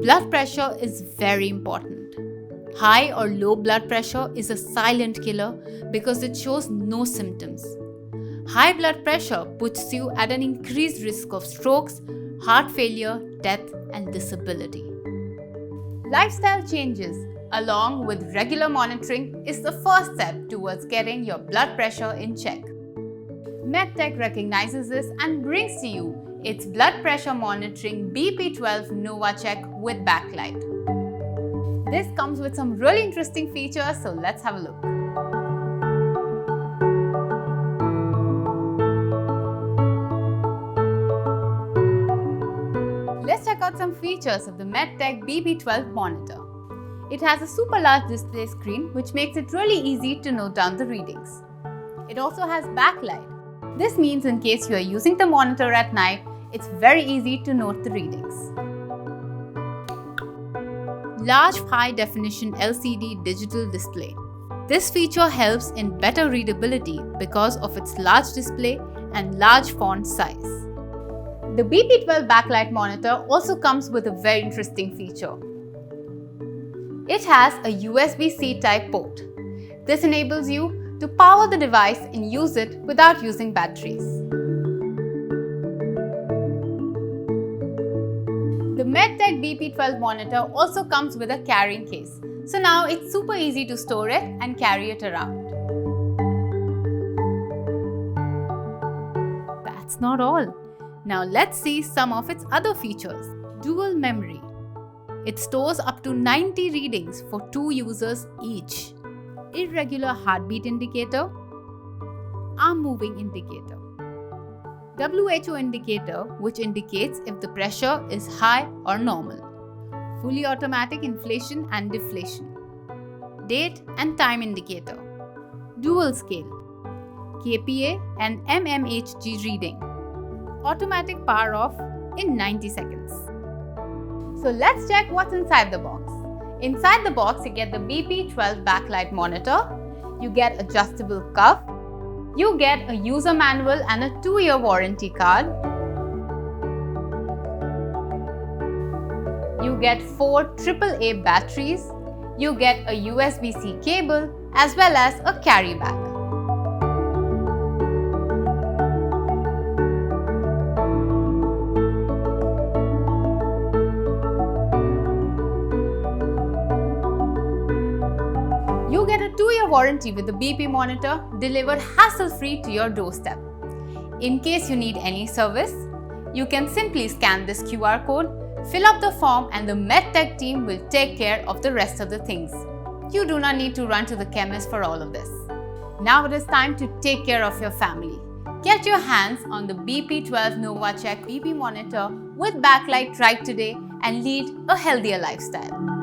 Blood pressure is very important. High or low blood pressure is a silent killer because it shows no symptoms. High blood pressure puts you at an increased risk of strokes, heart failure, death, and disability. Lifestyle changes, along with regular monitoring, is the first step towards getting your blood pressure in check. Medtech recognizes this and brings to you its blood pressure monitoring BP-12 Nova Check with Backlight. This comes with some really interesting features, so let's have a look. Let's check out some features of the Medtech BP-12 monitor. It has a super large display screen which makes it really easy to note down the readings. It also has backlight. This means in case you are using the monitor at night, it's very easy to note the readings. Large high-definition LCD digital display. This feature helps in better readability because of its large display and large font size. The BP-12 backlight monitor also comes with a very interesting feature. It has a USB-C type port. This enables you to power the device and use it without using batteries. The Medtech BP-12 monitor also comes with a carrying case. So now it's super easy to store it and carry it around. That's not all. Now let's see some of its other features. Dual memory. It stores up to 90 readings for 2 users each. Irregular heartbeat indicator. Arm moving indicator. WHO indicator, which indicates if the pressure is high or normal. Fully automatic inflation and deflation. Date and time indicator. Dual scale. kPa and mmHg reading. Automatic power off in 90 seconds. So let's check what's inside the box. Inside the box, you get the BP-12 backlight monitor, you get adjustable cuff, you get a user manual and a 2-year warranty card, you get 4 AAA batteries, you get a USB-C cable as well as a carry bag. You get a 2-year warranty with the BP monitor delivered hassle-free to your doorstep. In case you need any service, you can simply scan this QR code, fill up the form and the Medtech team will take care of the rest of the things. You do not need to run to the chemist for all of this. Now it is time to take care of your family. Get your hands on the BP-12 Nova Check BP monitor with backlight right today and lead a healthier lifestyle.